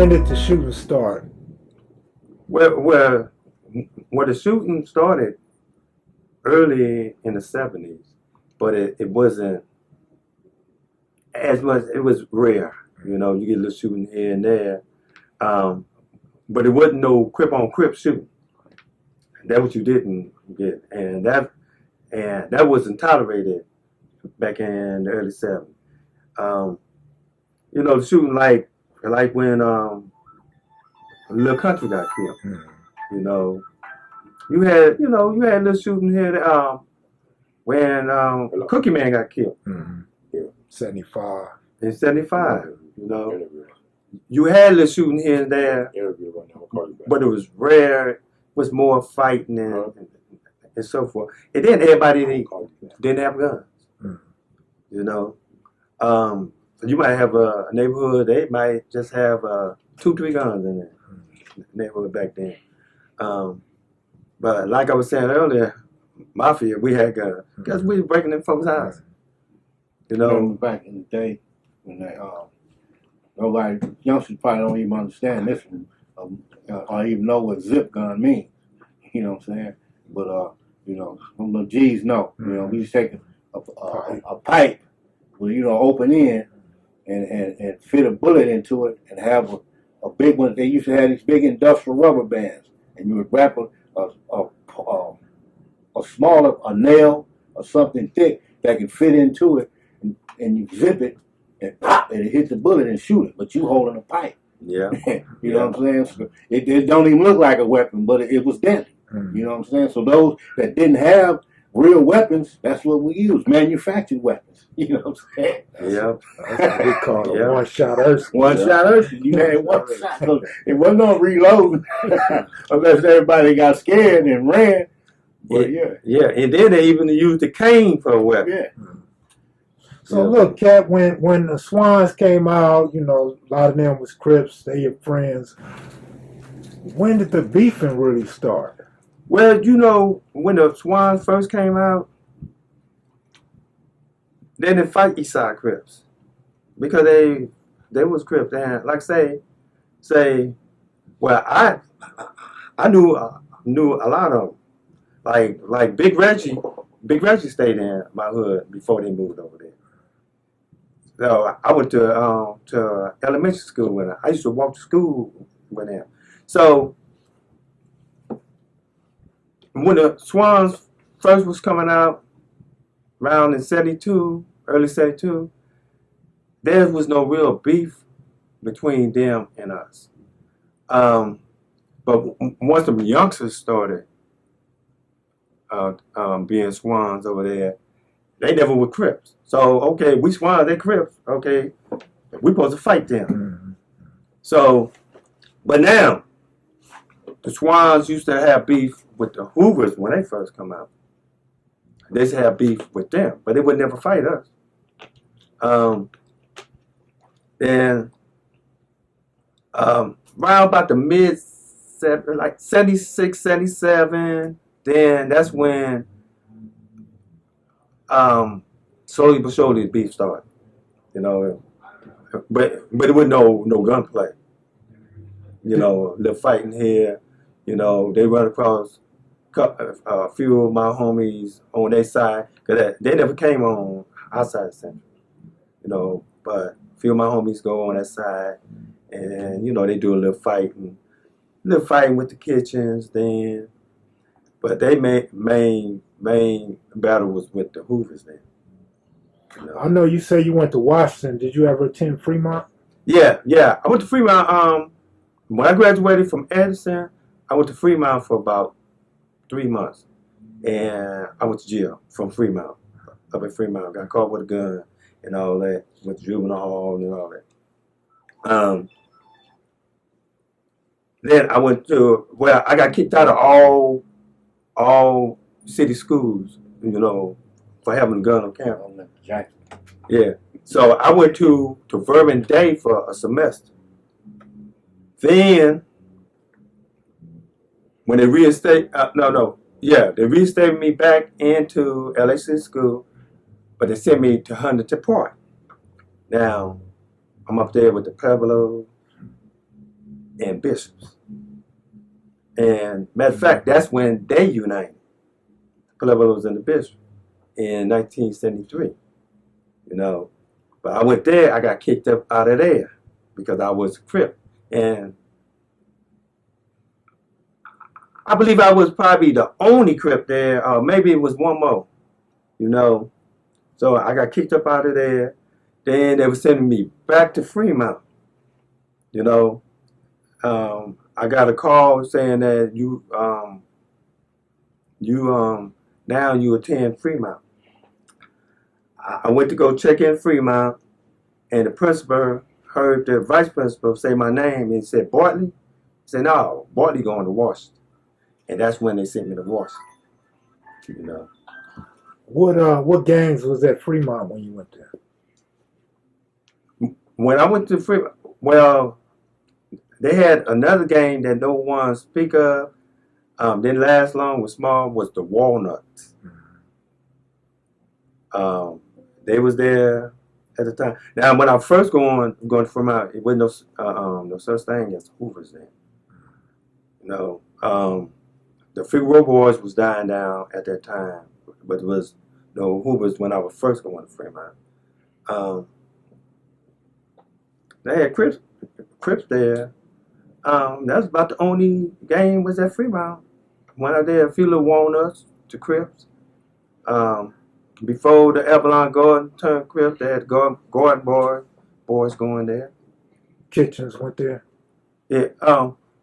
when did the shooting start? Well, the shooting started early in the 70s, but it wasn't as much. It was rare, you know. You get a little shooting here and there, but it wasn't no Crip on Crip shooting. That's what you didn't get, and that wasn't tolerated back in the early 70s. You know, the shooting like when Little Country got killed. You know, you had little shooting here when Cookie Man got killed. Yeah. 75. In 75, you know. You had little shooting here and there, but it was rare. It was more fighting and so forth. And then everybody didn't have guns. You know. You might have a neighborhood, they might just have 2-3 guns in their neighborhood back then. But like I was saying earlier, Mafia, we had guns because we were breaking in folks' houses. You know, back in the day when they nobody youngsters probably don't even understand this one, or even know what zip gun means. You know what I'm saying? But you know, some little G's know. You know, we used to take a pipe with open end and fit a bullet into it and have a big one. They used to have these big industrial rubber bands, and you would wrap a smaller nail or something thick that can fit into it, and you zip it and pop, and it hits the bullet and shoot it. But you holding a pipe. Yeah. You know what I'm saying? So it don't even look like a weapon, but it was deadly. You know what I'm saying? So those that didn't have real weapons, that's what we use, manufactured weapons. You know what I'm saying? Yeah. That's what we call a one-shot Ursa. One-shot Ursa. You had one shot. So it wasn't no reloading unless everybody got scared and ran. But yeah, and then they even used the cane for a weapon. Yeah. So look, Cat, when the Swans came out, a lot of them was Crips, they your friends. When did the beefing really start? Well, when the Swans first came out, they didn't fight East Side Crips because they was Crips. And like say, well, I knew a lot of them. Like Big Reggie stayed in my hood before they moved over there. So I went to elementary school with him. I used to walk to school with him. So when the Swans first was coming out, around in 72, early 72, there was no real beef between them and us. But once the youngsters started being Swans over there, they never were Crips. So, okay, we Swans, they Crips. Okay, we supposed to fight them. So, but now, the Swans used to have beef with the Hoovers when they first come out. They used to have beef with them, but they would never fight us. Then, around about the mid, like 76, 77, then that's when slowly but surely the beef started. But it was no gunplay. The fighting here. They run across a few of my homies on their side because they never came on our side of the central. But a few of my homies go on that side, and they do a little fighting with the kitchens then. But they main battle was with the Hoovers then. I know you say you went to Washington. Did you ever attend Fremont? Yeah. I went to Fremont. When I graduated from Edison, I went to Fremont for about 3 months. And I went to jail from Fremont. Up in Fremont. Got caught with a gun and all that. Went to juvenile hall and all that. Then I went to, I got kicked out of all city schools, for having a gun on campus. Yeah. So I went to Vernon Day for a semester. Then, when they reinstated, they reinstated me back into LA City School, but they sent me to Huntington Park. Now, I'm up there with the Pueblo, and Bishops. And matter of fact, that's when they united, Pueblos and the Bishops, in 1973. You know, but I went there, I got kicked up out of there because I was a Crip. And I believe I was probably the only Crip there, or maybe it was one more, you know. So I got kicked up out of there. Then they were sending me back to Fremont, you know. I got a call saying that now you attend Fremont. I went to go check in Fremont, and the principal heard the vice principal say my name, and he said, Bartley? He said, no, Bartley going to Washington. And that's when they sent me to Washington, you know. What gangs was at Fremont when you went there? When I went to Fremont, well, they had another gang that no one speak of, didn't last long, was small, was the Walnuts. They was there at the time. Now, when I first going to Fremont, it wasn't no such thing as Hoovers then. You know, the Figaro Boys was dying down at that time, but there was no Hoovers when I was first going to Fremont. They had Crips there. That was about the only game was at Fremont. When I did a few little Walnuts to Crips. Before the Avalon Garden turned Crips, they had Garden boys going there. Kitchens went there? Yeah.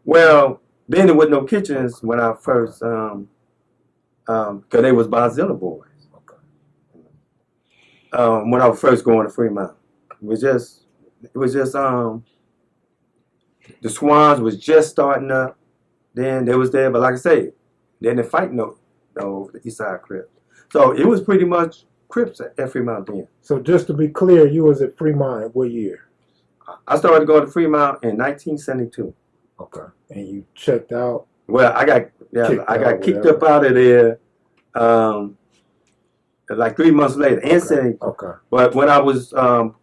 Well, then there was no Kitchens when I first, because they was Bozilla boys. Okay. When I was first going to Fremont, it was just the Swans was just starting up. Then they was there, but like I say, they didn't fight no the East Side Crips. So it was pretty much Crips at Fremont then. So just to be clear, you was at Fremont at what year? I started going to Fremont in 1972. Okay. And you checked out? Well, I got kicked up out of there like 3 months later. Okay. 72. Okay. But when I was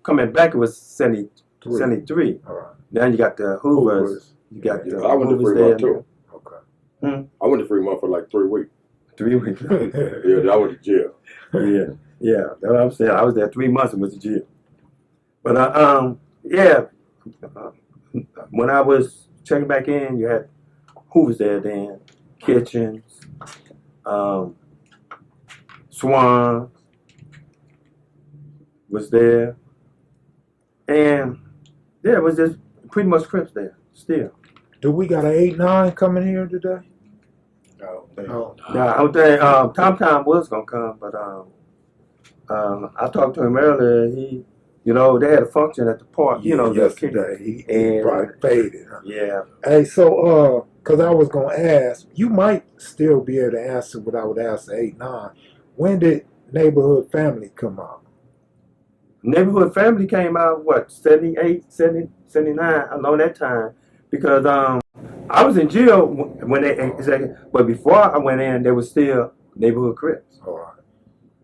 coming back, it was 73. All right. Then you got the Hoovers. You got the I went to Hoovers Fremont there. too. Okay. I went to Fremont for like 3 weeks. 3 weeks. Yeah, I went to jail. Yeah. That's what I'm saying. I was there 3 months and went to jail. But yeah. When I was checking back in, you had Hoovers there then, Kitchens, Swans was there, and yeah, it was just pretty much Crips there still. Do we got an 8-9 coming here today? No. Yeah, I don't think Tom was gonna come, but I talked to him earlier. He, you know, they had a function at the park. You know, yesterday he probably faded. Huh? Yeah. Hey, so because I was gonna ask, you might still be able to answer what I would ask the 8-9. When did Neighborhood Family come out? Neighborhood Family came out, what, 78, 70, 79, along that time. Because I was in jail when but before I went in, there was still Neighborhood Crips. All right.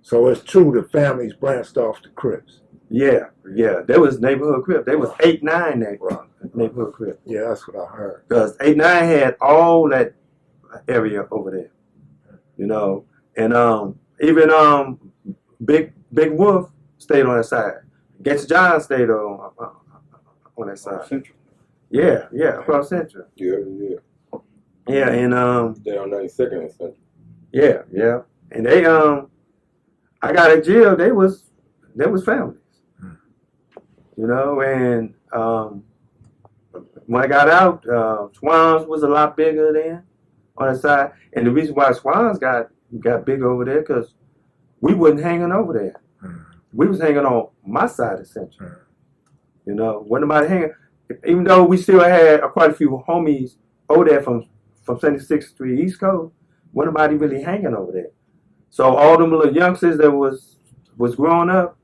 So it's true the families branched off the Crips. Yeah. There was Neighborhood Crips. There was 8-9 Neighborhood Crips. Yeah, that's what I heard. Because 8-9 had all that area over there. You know. And even Big Wolf stayed on that side. Gangsta John stayed on that side. Central. Yeah, across Central. Yeah. Yeah, and They on 92nd and Central. yeah. And they I got in jail, they was families. You know, and when I got out, Swans was a lot bigger then on the side. And the reason why Swans got big over there, because we wasn't hanging over there. We was hanging on my side of Central. You know, wasn't nobody hanging. Even though we still had quite a few homies over there from 76th Street East Coast, wasn't nobody really hanging over there. So all them little youngsters that was growing up,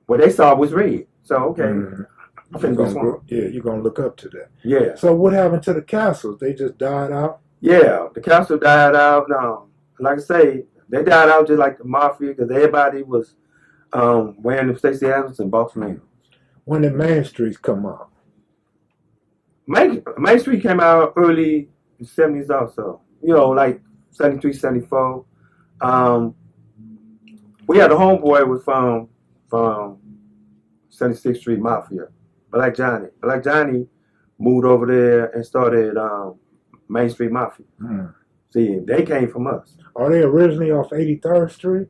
what they saw was red. So okay, you're gonna look up to that. Yeah. So what happened to the castles? They just died out? Yeah, the castle died out. Like I say, they died out just like the mafia because everybody was wearing the Stacey Adams and Boss Man. When did Main Streets come out? Main Street came out early 70s also. You know, like 73, 74. We had a homeboy was from 76th Street Mafia, Black Johnny. Black Johnny moved over there and started Main Street Mafia. See, they came from us. Are they originally off 83rd Street?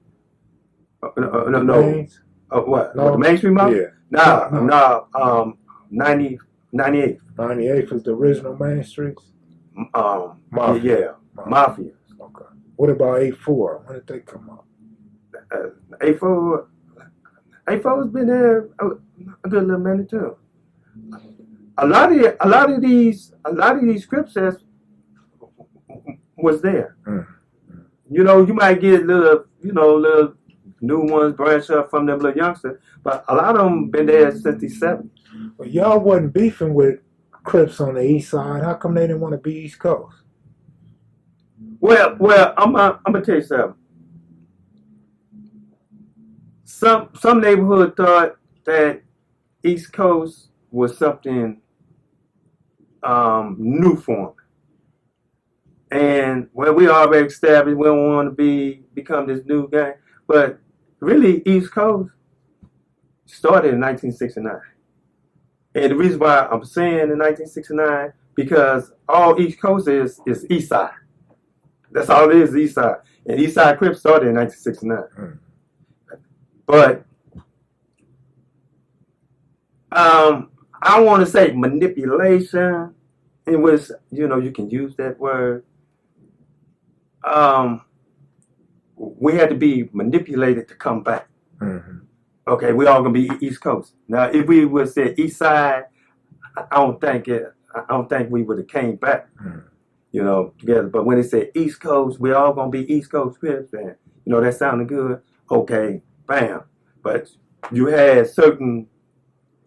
No. What? No. The Main Street Mafia? Yeah. No. 98. 98th is the original Main Streets? Mafia. Yeah. Mafia. Okay. What about 84? When did they come out? 84 has been there a good little minute too. A lot of these Crips was there. You know, you might get little new ones branch up from them little youngsters, but a lot of them been there since the 70s. Well, y'all wasn't beefing with Crips on the east side. How come they didn't want to be East Coast? Well, I'm gonna tell you something. Some neighborhood thought that East Coast was something new for them. And when we already established, we don't want to become this new gang. But really, East Coast started in 1969. And the reason why I'm saying in 1969, because all East Coast is East Side. That's all it is, East Side. And East Side Crips started in 1969. But I want to say manipulation, in which, you can use that word. We had to be manipulated to come back. Okay, we all gonna be East Coast. Now, if we would say East Side, I don't think we would have came back, together. But when they said East Coast, we all gonna be East Coast Crips, and that sounded good. Okay, bam. But you had certain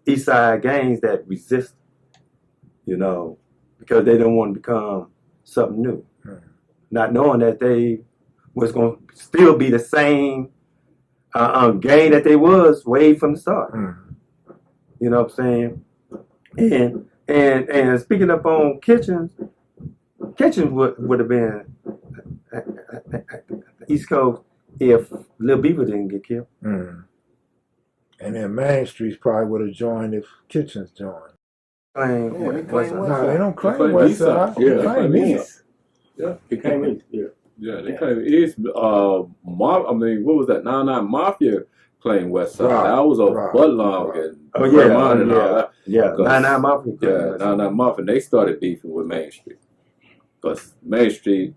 East Side gangs that resist, because they don't want to become something new, not knowing that they was going to still be the same gang that they was way from the start. You know what I'm saying? And speaking up on Kitchens would have been East Coast if Lil Beaver didn't get killed. And then Main Streets probably would have joined if Kitchens joined. They claim West No, Side. they don't claim claim West East Side. Side. Yeah, They they claim claim East. Yeah, They claim East. they claim East. What was that? 99 Mafia claimed West Side. Right, That was a right, Budlong right. and Oh, yeah, Vermont and all that. Yeah, 99 Mafia. Yeah, 99 Mafia. They started beefing with Main Street. Because Main Street,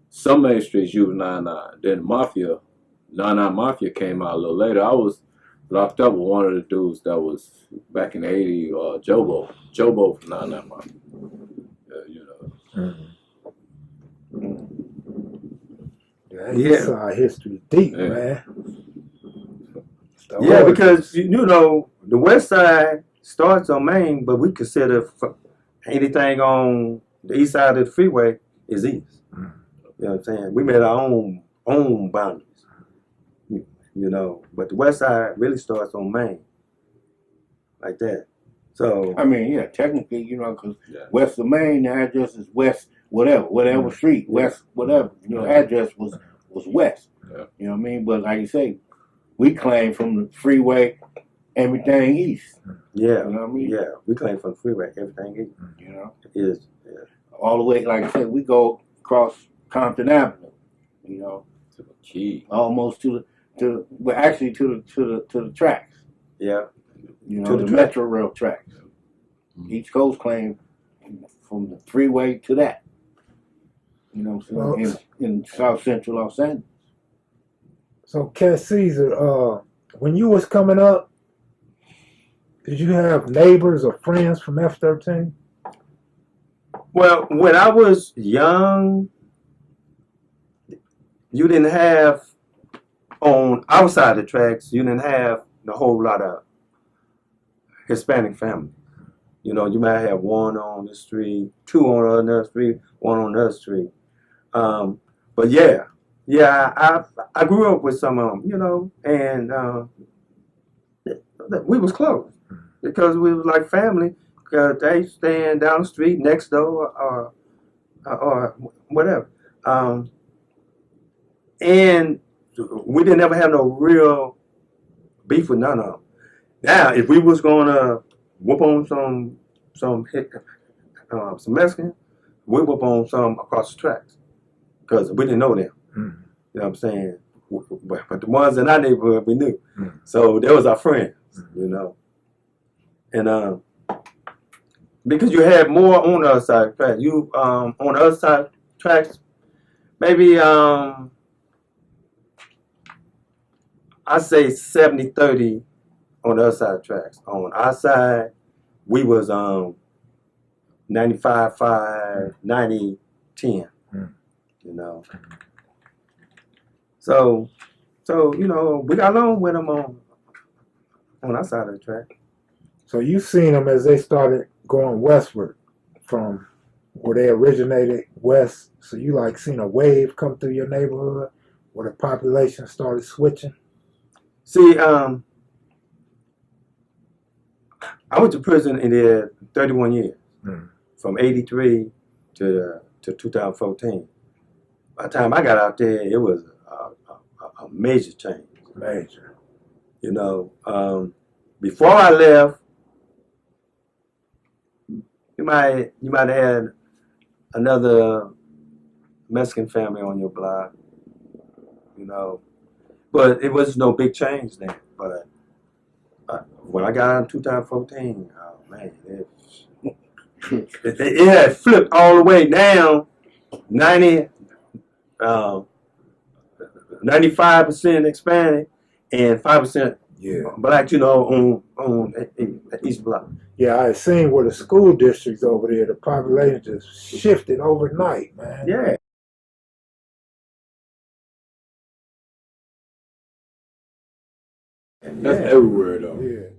some Main Streets used 99. Then Mafia, 99 Mafia came out a little later. I was locked up with one of the dudes that was back in the 80s, Jobo from 99 Mafia. Yeah, East Side history deep, Yeah. man. Yeah, because the West Side starts on Main, but we consider anything on the east side of the freeway is east. You know what I'm saying? We made our own boundaries. But the West Side really starts on Main, like that. So I mean, yeah, technically, because west of Main, the address is west, whatever street, west, whatever. Address was west. Yeah. You know what I mean? But like you say, we claim from the freeway, everything east. yeah, You know what I mean? yeah, we claim from the freeway. Everything is All the way, like I said, we go across Compton Avenue. To the key. Almost to the tracks. yeah. To the Metro Rail tracks. East Coast claim from the freeway to that. In South Central Los Angeles. So, Cat Ceasar, when you was coming up, did you have neighbors or friends from F-13? Well, when I was young, you didn't have on outside the tracks. You didn't have a whole lot of Hispanic families. You might have one on the street, two on another street, one on another street. But I grew up with some of them, and we was close because we was like family. because they staying down the street next door or whatever. And we didn't ever have no real beef with none of them. Now, if we was gonna whoop on some Mexican, we whoop on some across the tracks because we didn't know them. Mm. You know what I'm saying? But the ones in our neighborhood we knew. Mm. So they was our friends, you know. And because you had more on the other side of the tracks. You on the other side of the tracks, maybe I say 70-30 on the other side of the tracks. On our side, we was 95-5, 90-10. Mm. You know. So you know, we got along with them on our side of the track. So you seen them as they started going westward from where they originated west. So you like seen a wave come through your neighborhood where the population started switching. See, I went to prison in there 31 years, from 83 to 2014. By the time I got out there, it was a major change. Major. You know, before I left, you might have had another Mexican family on your block, you know, but it was no big change then. But when I got out in 2014, oh man, it had flipped all the way down 95% Hispanic and 5% black, you know, on East Block. Yeah, I seen where the school districts over there, the population just shifted overnight, man. Yeah. That's everywhere though. Yeah.